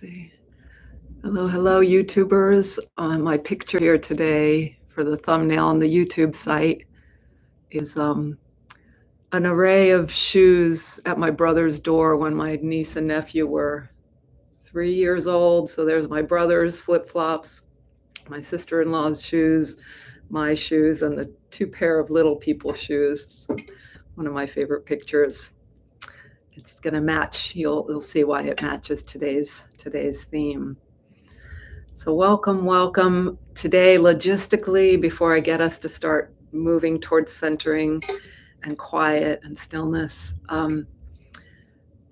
see. Hello, hello, YouTubers. My picture here today for the thumbnail on the YouTube site is an array of shoes at my brother's door when my niece and nephew were 3 years old. So there's my brother's flip-flops, my sister-in-law's shoes, my shoes, and the 2 pair of little people shoes. One of my favorite pictures. It's going to match. You'll see why it matches today's theme. So welcome. Today, logistically, before I get us to start moving towards centering and quiet and stillness,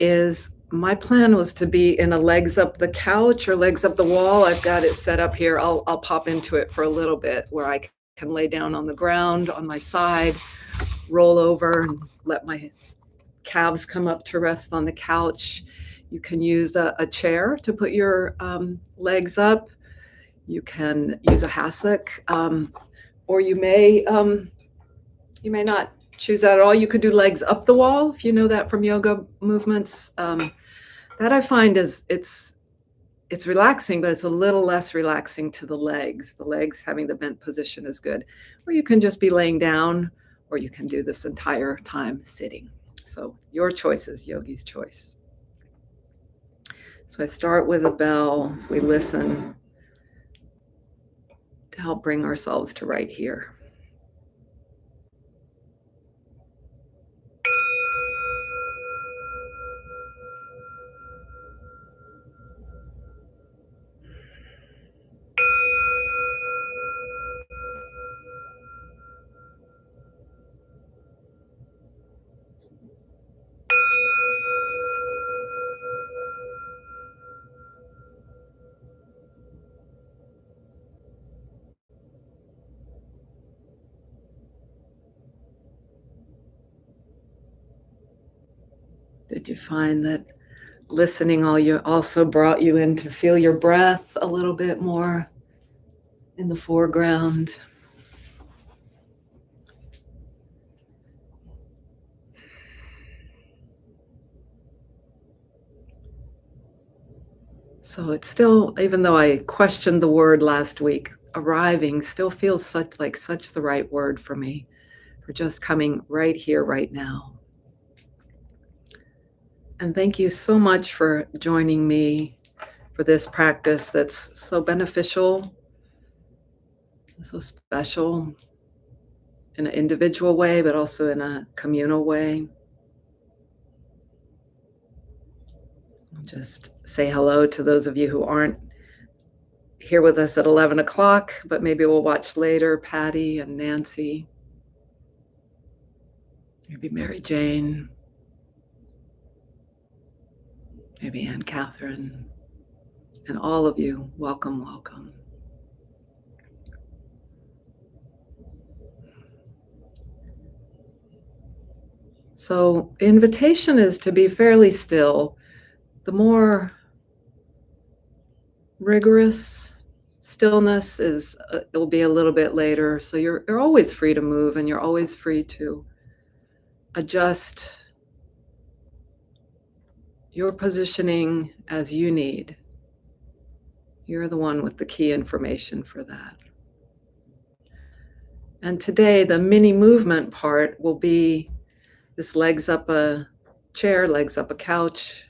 is my plan was to be in a legs up the couch or legs up the wall. I've got it set up here. I'll pop into it for a little bit where I can lay down on the ground on my side, roll over and let my calves come up to rest on the couch. You can use a chair to put your legs up. You can use a hassock, or you may not choose that at all. You could do legs up the wall if you know that from yoga movements. That I find is it's relaxing, but it's a little less relaxing to the legs. The legs having the bent position is good. Or you can just be laying down, or you can do this entire time sitting. So your choice is yogi's choice. So I start with a bell as we listen to help bring ourselves to right here. Did you find that listening also brought you in to feel your breath a little bit more in the foreground? So it's still, even though I questioned the word last week, arriving still feels such the right word for me, for just coming right here, right now. And thank you so much for joining me for this practice that's so beneficial, so special in an individual way, but also in a communal way. I'll just say hello to those of you who aren't here with us at 11 o'clock, but maybe we'll watch later. Patty and Nancy, maybe Mary Jane, maybe Ann Catherine, and all of you, welcome. So the invitation is to be fairly still. The more rigorous stillness is, it will be a little bit later. So you're always free to move, and you're always free to adjust your positioning as you need. You're the one with the key information for that. And today, the mini movement part will be this legs up a chair, legs up a couch.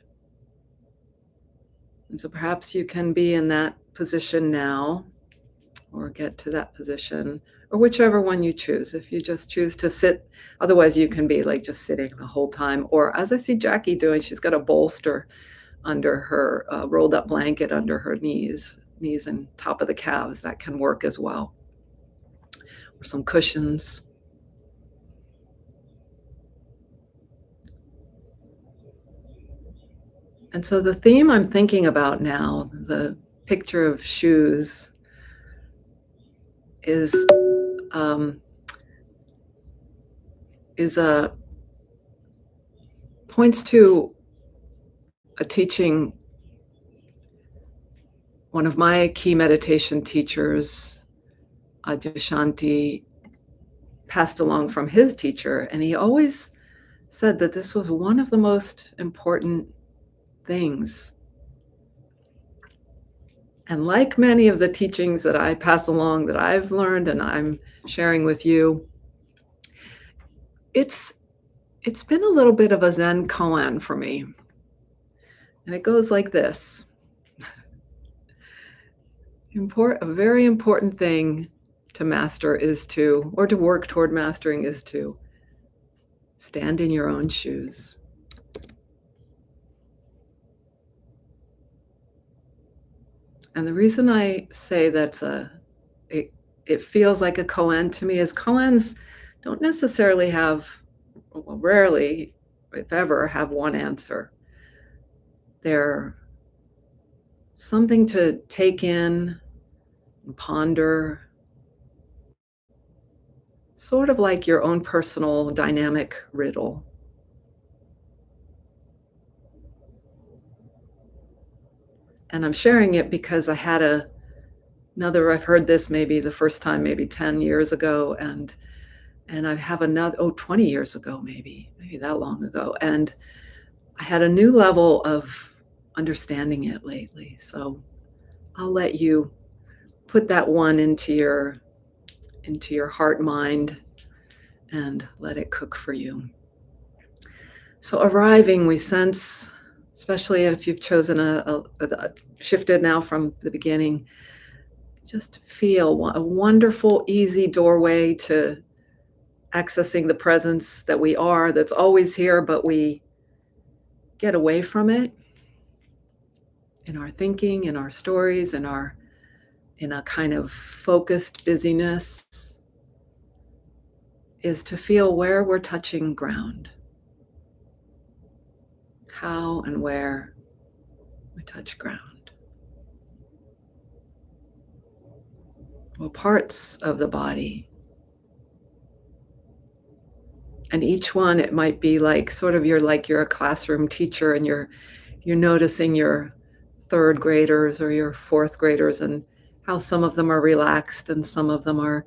And so perhaps you can be in that position now, or get to that position, or whichever one you choose. If you just choose to sit, otherwise you can be like just sitting the whole time. Or as I see Jackie doing, she's got a bolster under her, rolled up blanket under her knees and top of the calves. That can work as well. Or some cushions. And so the theme I'm thinking about now, the picture of shoes, is points to a teaching one of my key meditation teachers, Adyashanti, passed along from his teacher, and he always said that this was one of the most important things And like many of the teachings that I pass along that I've learned and I'm sharing with you, it's it's been a little bit of a Zen koan for me. And it goes like this. A very important thing to master is to, or to work toward mastering, is to stand in your own shoes. And the reason I say it feels like a koan to me is koans don't necessarily have, well, rarely, if ever, have one answer. They're something to take in and ponder, sort of like your own personal dynamic riddle. And I'm sharing it because I had I've heard this maybe the first time, maybe 10 years ago, and I have another, 20 years ago, maybe that long ago. And I had a new level of understanding it lately. So I'll let you put that one into your heart mind and let it cook for you. So arriving, we sense, especially if you've chosen a shifted now from the beginning, just feel a wonderful, easy doorway to accessing the presence that we are, that's always here, but we get away from it in our thinking, in our stories, in a kind of focused busyness, is to feel where we're touching ground, how and where we touch ground. Well, parts of the body. And each one, it might be like sort of you're a classroom teacher and you're noticing your third graders or your fourth graders and how some of them are relaxed and some of them are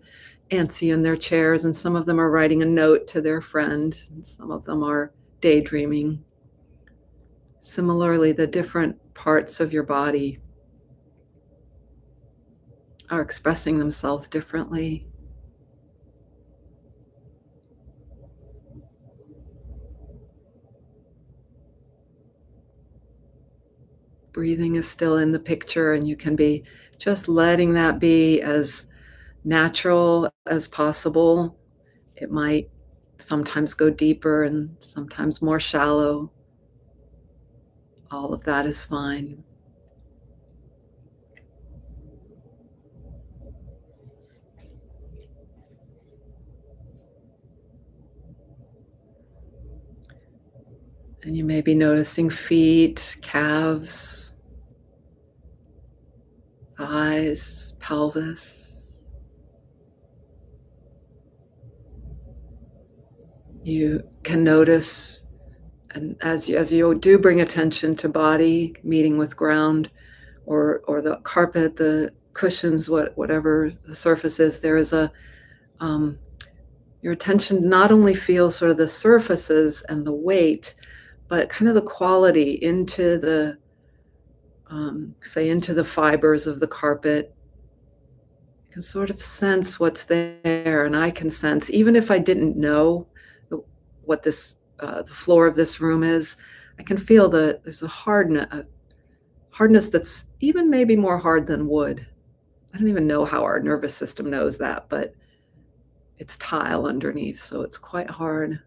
antsy in their chairs and some of them are writing a note to their friend and some of them are daydreaming. Similarly, the different parts of your body are expressing themselves differently. Breathing is still in the picture, and you can be just letting that be as natural as possible. It might sometimes go deeper and sometimes more shallow. All of that is fine. And you may be noticing feet, calves, thighs, pelvis. You can notice, and as you do bring attention to body, meeting with ground, or the carpet, the cushions, whatever the surface is, there is your attention not only feels sort of the surfaces and the weight, but kind of the quality into the, say, into the fibers of the carpet. You can sort of sense what's there, and I can sense, even if I didn't know what the floor of this room is, I can feel there's a hardness that's even maybe more hard than wood. I don't even know how our nervous system knows that, but it's tile underneath, so it's quite hard.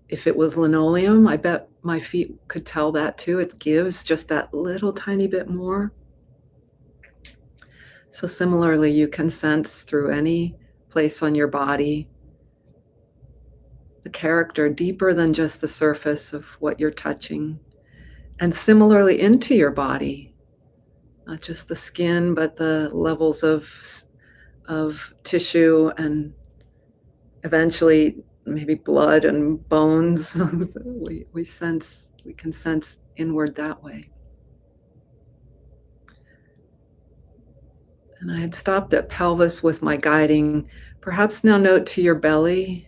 If it was linoleum, I bet my feet could tell that too. It gives just that little tiny bit more. So similarly, you can sense through any place on your body the character deeper than just the surface of what you're touching. And similarly into your body, not just the skin, but the levels of tissue and eventually maybe blood and bones. we can sense inward that way. And I had stopped at pelvis with my guiding. Perhaps now note to your belly,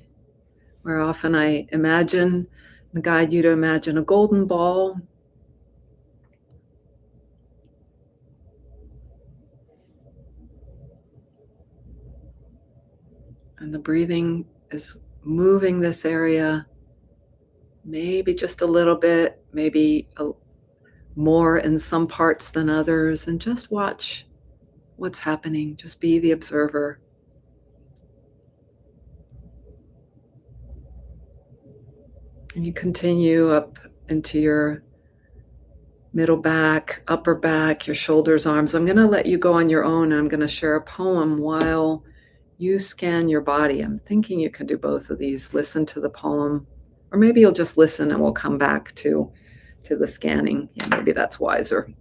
where often I imagine and guide you to imagine a golden ball. And the breathing is moving this area, maybe just a little bit, maybe more in some parts than others, and just watch what's happening. Just be the observer. And you continue up into your middle back, upper back, your shoulders, arms. I'm going to let you go on your own, and I'm going to share a poem while you scan your body. I'm thinking you can do both of these. Listen to the poem, or maybe you'll just listen and we'll come back to the scanning. Yeah, maybe that's wiser.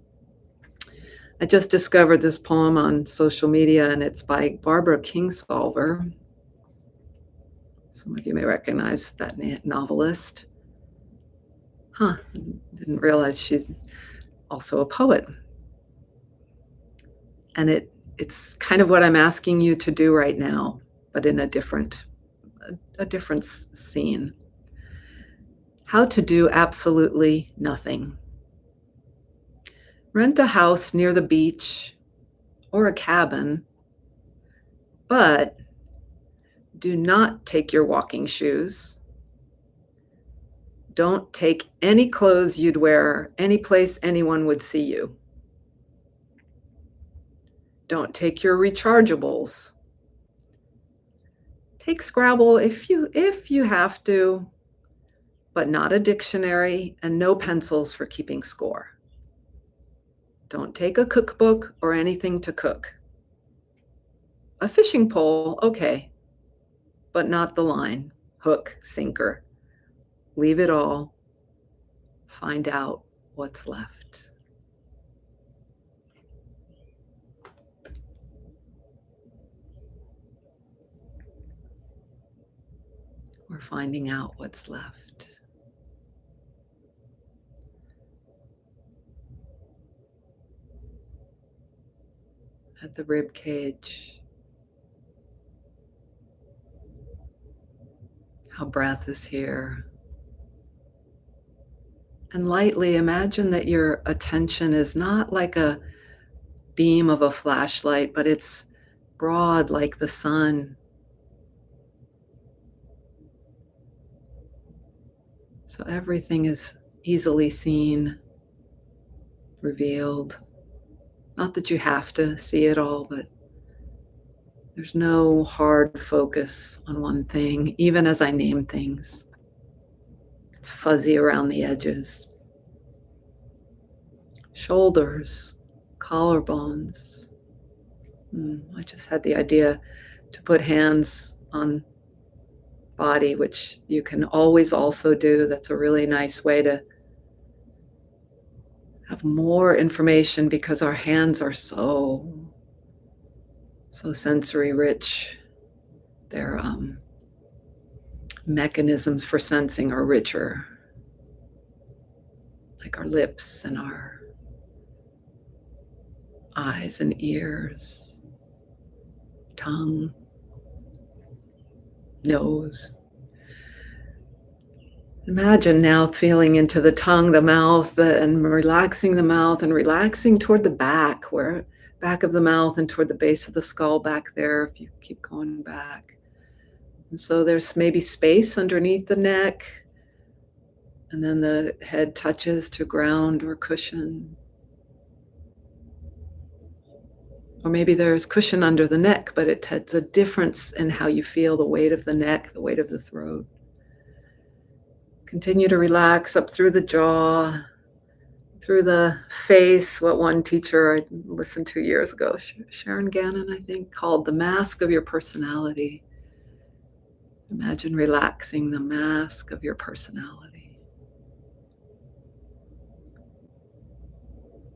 I just discovered this poem on social media, and it's by Barbara Kingsolver. Some of you may recognize that novelist. Didn't realize she's also a poet. And it's kind of what I'm asking you to do right now, but in a different scene. How to do absolutely nothing. Rent a house near the beach or a cabin, but do not take your walking shoes. Don't take any clothes you'd wear any place anyone would see you. Don't take your rechargeables. Take Scrabble if you have to, but not a dictionary, and no pencils for keeping score. Don't take a cookbook or anything to cook. A fishing pole, okay, but not the line, hook, sinker. Leave it all. Find out what's left. We're finding out what's left. At the rib cage. How breath is here. And lightly imagine that your attention is not like a beam of a flashlight, but it's broad like the sun. So everything is easily seen, revealed. Not that you have to see it all, but there's no hard focus on one thing, even as I name things. It's fuzzy around the edges. Shoulders, collarbones. I just had the idea to put hands on body, which you can always also do. That's a really nice way to have more information, because our hands are so sensory rich. Their mechanisms for sensing are richer, like our lips and our eyes and ears, tongue, nose. Imagine now feeling into the tongue, the mouth, and relaxing the mouth and relaxing toward the back, back of the mouth and toward the base of the skull back there, if you keep going back. And so there's maybe space underneath the neck, and then the head touches to ground or cushion. Or maybe there's cushion under the neck, but it's a difference in how you feel the weight of the neck, the weight of the throat. Continue to relax up through the jaw, through the face, what one teacher I listened to years ago, Sharon Gannon, I think, called the mask of your personality. Imagine relaxing the mask of your personality.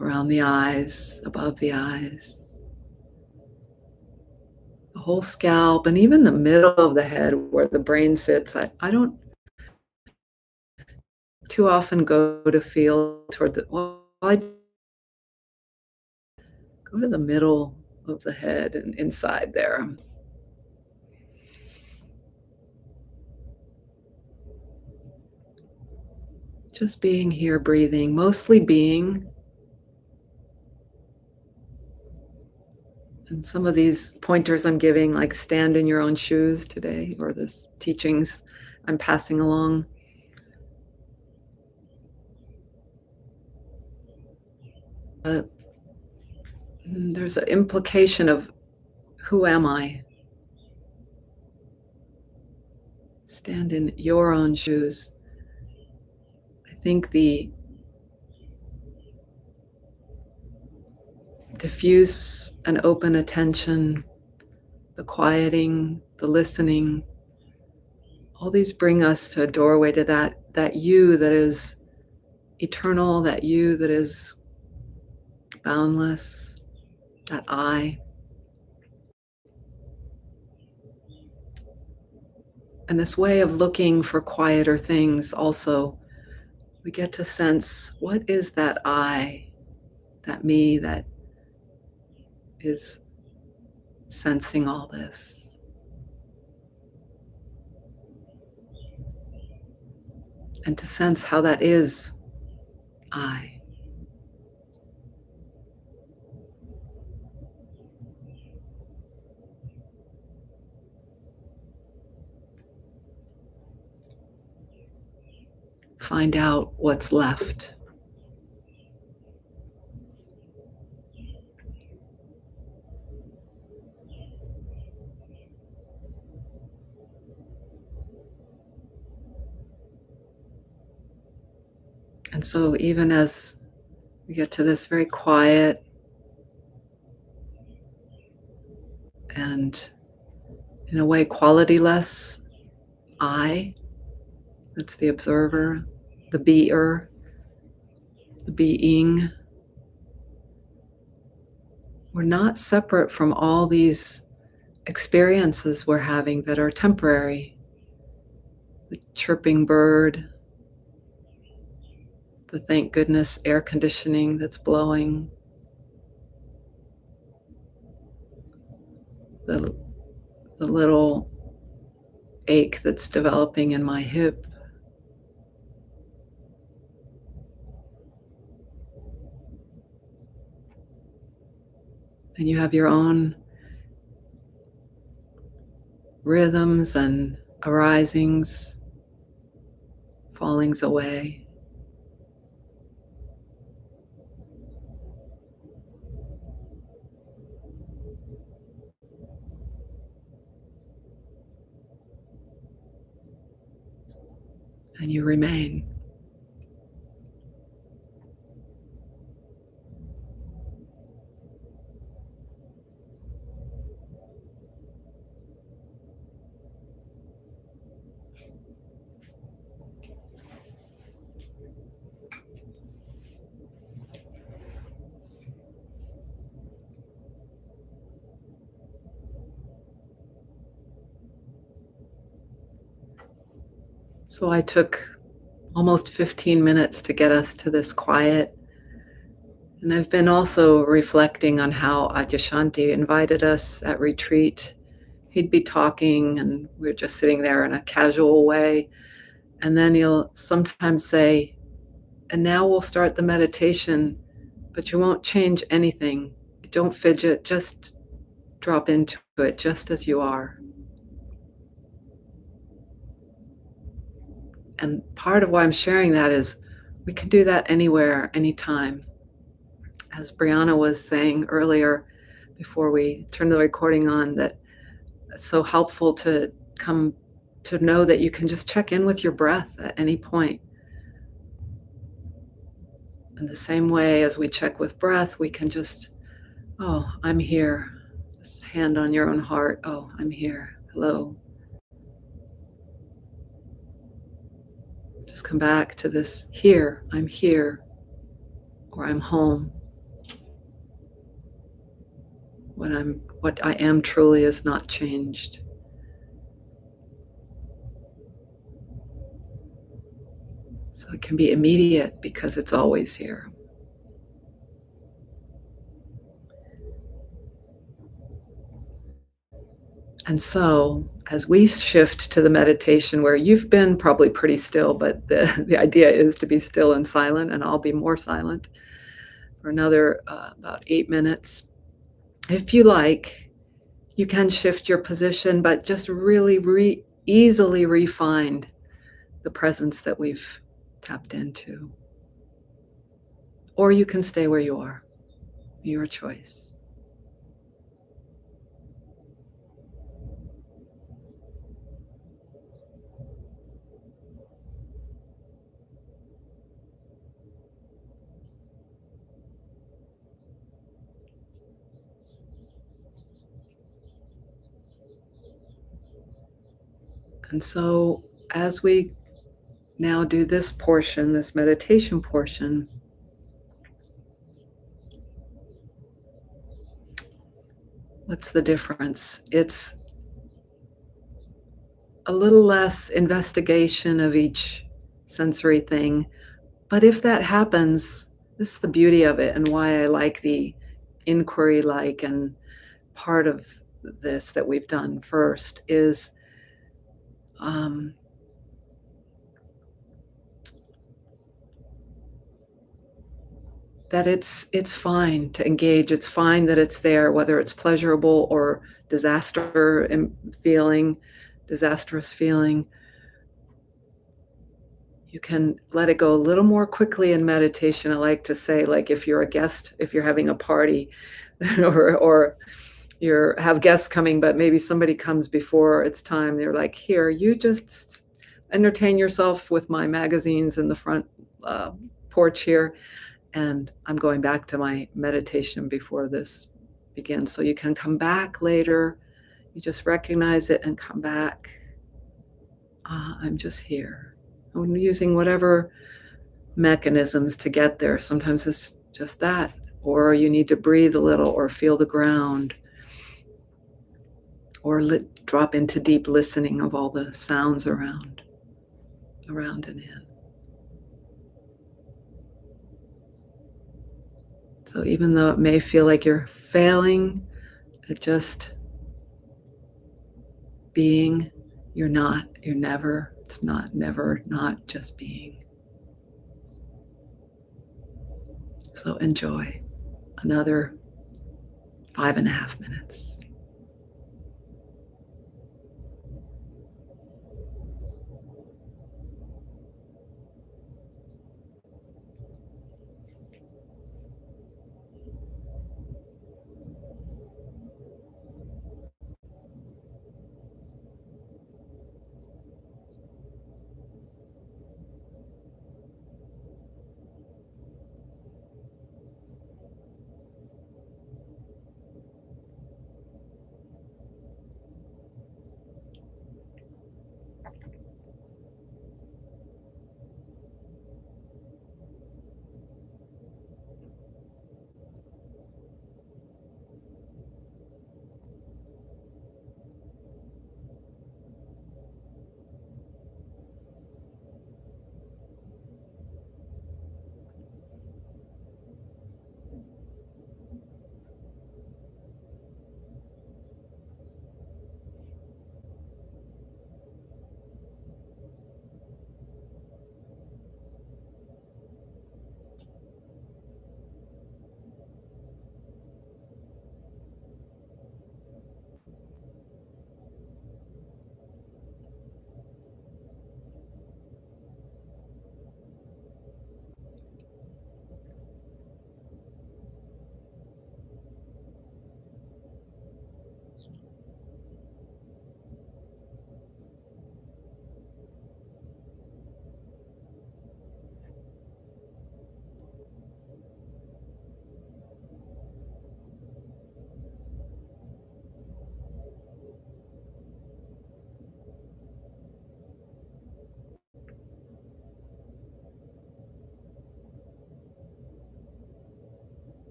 Around the eyes, above the eyes. The whole scalp, and even the middle of the head where the brain sits. I don't too often go to feel toward I go to the middle of the head and inside there. Just being here, breathing, mostly being. And some of these pointers I'm giving, like stand in your own shoes today, or this teachings I'm passing along. There's an implication of who am I? Stand in your own shoes. I think the diffuse and open attention, the quieting, the listening, all these bring us to a doorway to that you that is eternal, that you that is boundless, that I. And this way of looking for quieter things also, we get to sense, what is that I, that me that is sensing all this? And to sense how that is I. Find out what's left. And so even as we get to this very quiet and in a way quality-less I, that's the observer, the beer, the being, we're not separate from all these experiences we're having that are temporary. The chirping bird, the thank goodness air conditioning that's blowing, the little ache that's developing in my hip. And you have your own rhythms and arisings, fallings away. And you remain. So I took almost 15 minutes to get us to this quiet. And I've been also reflecting on how Adyashanti invited us at retreat. He'd be talking and we're just sitting there in a casual way. And then he'll sometimes say, and now we'll start the meditation, but you won't change anything. Don't fidget, just drop into it just as you are. And part of why I'm sharing that is we can do that anywhere, anytime. As Brianna was saying earlier, before we turned the recording on, that it's so helpful to come to know that you can just check in with your breath at any point. In the same way as we check with breath, we can just, oh, I'm here. Just hand on your own heart. Oh, I'm here. Hello. Just come back to this here. I'm here. Or I'm home. What I am truly is not changed. So it can be immediate because it's always here. And so as we shift to the meditation where you've been probably pretty still, but the idea is to be still and silent, and I'll be more silent for another about 8 minutes. If you like, you can shift your position, but just really easily re-find the presence that we've tapped into. Or you can stay where you are, your choice. And so, as we now do this portion, this meditation portion, what's the difference? It's a little less investigation of each sensory thing. But if that happens, this is the beauty of it and why I like the inquiry like and part of this that we've done first is um, that it's fine to engage. It's fine that it's there, whether it's pleasurable or feeling, disastrous feeling. You can let it go a little more quickly in meditation. I like to say, like if you're a guest, if you're having a party, or you have guests coming, but maybe somebody comes before it's time. They're like, here, you just entertain yourself with my magazines in the front porch here. And I'm going back to my meditation before this begins. So you can come back later. You just recognize it and come back. I'm just here. I'm using whatever mechanisms to get there. Sometimes it's just that, or you need to breathe a little or feel the ground, or drop into deep listening of all the sounds around and in. So even though it may feel like you're failing at just being, you're not, you're never, it's not never not just being. So enjoy another 5.5 minutes.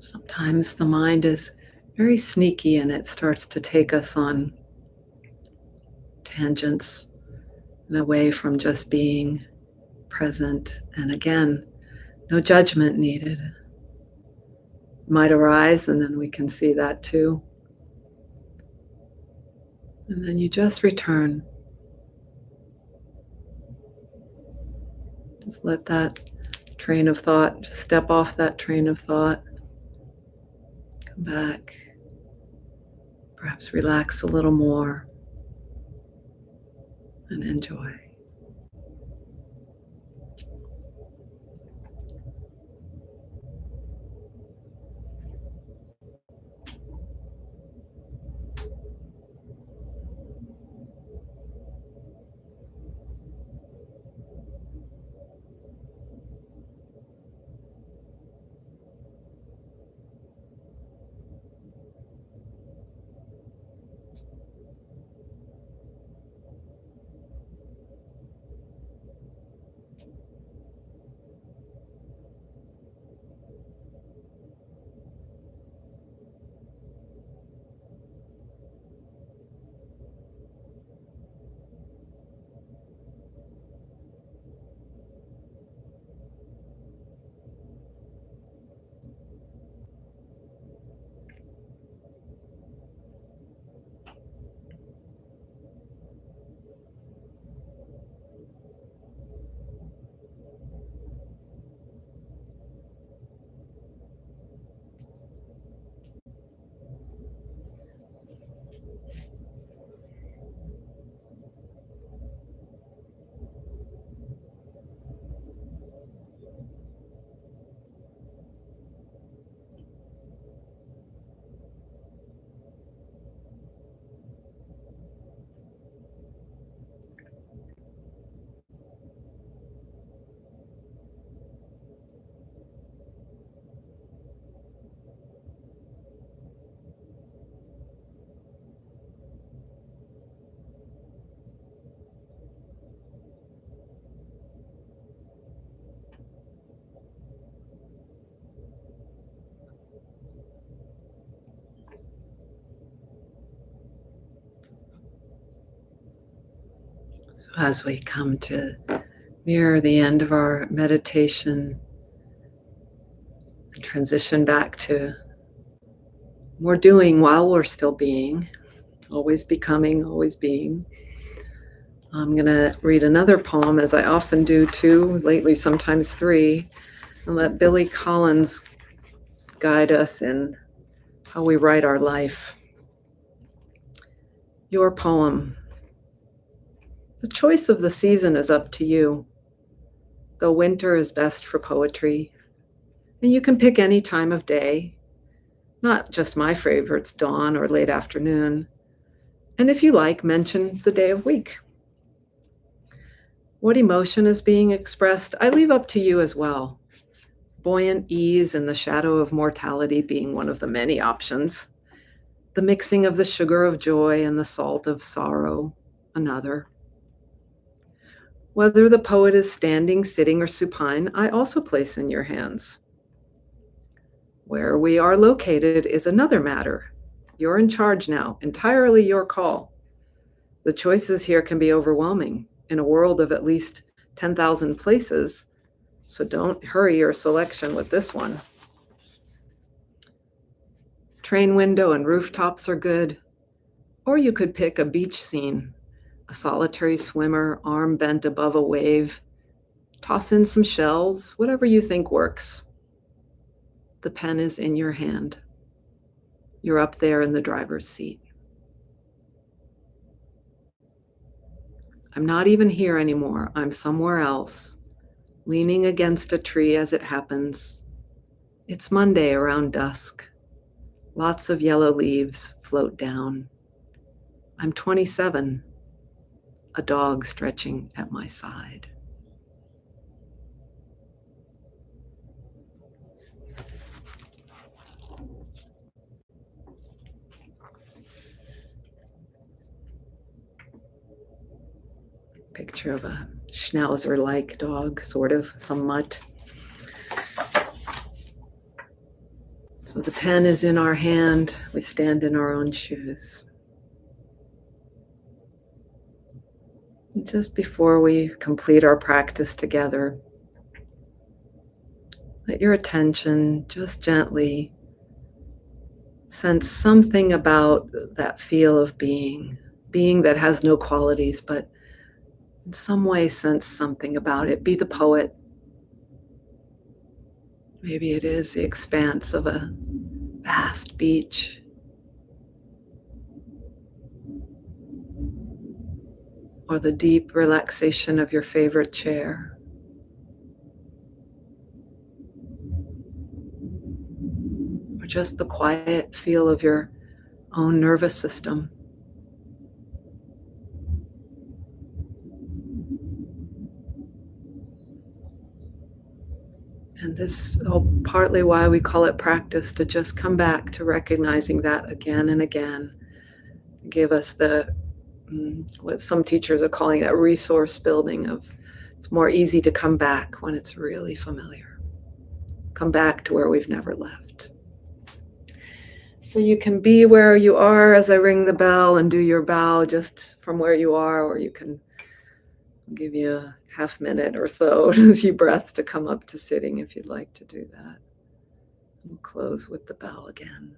Sometimes the mind is very sneaky and it starts to take us on tangents and away from just being present. And again, no judgment needed. It might arise, and then we can see that too. And then you just return. Just let that train of thought, just step off that train of thought. Come back. Perhaps relax a little more and enjoy. So as we come to near the end of our meditation and transition back to more doing while we're still being, always becoming, always being, I'm going to read another poem, as I often do two, lately sometimes three, and let Billy Collins guide us in how we write our life. Your poem. The choice of the season is up to you. Though winter is best for poetry, and you can pick any time of day, not just my favorites, dawn or late afternoon. And if you like, mention the day of week. What emotion is being expressed, I leave up to you as well. Buoyant ease and the shadow of mortality being one of the many options. The mixing of the sugar of joy and the salt of sorrow, another. Whether the poet is standing, sitting, or supine, I also place in your hands. Where we are located is another matter. You're in charge now, entirely your call. The choices here can be overwhelming in a world of at least 10,000 places, so don't hurry your selection with this one. Train window and rooftops are good, or you could pick a beach scene. A solitary swimmer, arm bent above a wave. Toss in some shells, whatever you think works. The pen is in your hand. You're up there in the driver's seat. I'm not even here anymore. I'm somewhere else, leaning against a tree as it happens. It's Monday around dusk. Lots of yellow leaves float down. I'm 27. A dog stretching at my side. Picture of a schnauzer-like dog, sort of, some mutt. So the pen is in our hand. We stand in our own shoes. And just before we complete our practice together, let your attention just gently sense something about that feel of being that has no qualities, but in some way sense something about it. Be the poet. Maybe it is the expanse of a vast beach, or the deep relaxation of your favorite chair. Or just the quiet feel of your own nervous system. And this is partly why we call it practice, to just come back to recognizing that again and again. Give us the, what some teachers are calling that resource building of, it's more easy to come back when it's really familiar. Come back to where we've never left. So you can be where you are as I ring the bell and do your bow just from where you are, or you can give you a half minute or so, a few breaths to come up to sitting if you'd like to do that. We'll close with the bell again.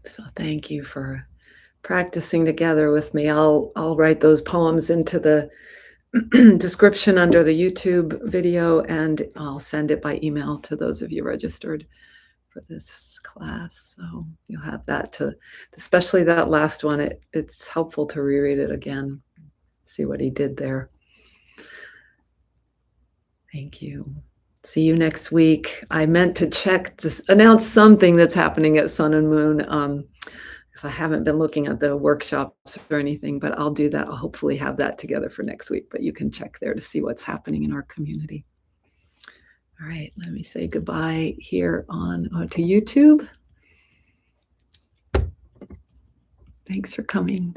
So thank you for practicing together with me. I'll write those poems into the description under the YouTube video, and I'll send it by email to those of you registered for this class. So you'll have that to, especially that last one, it's helpful to reread it again, see what he did there. Thank you. See you next week. I meant to check to announce something that's happening at Sun and Moon, because I haven't been looking at the workshops or anything, but I'll do that. I'll hopefully have that together for next week, but you can check there to see what's happening in our community. All right, let me say goodbye here on to YouTube. Thanks for coming.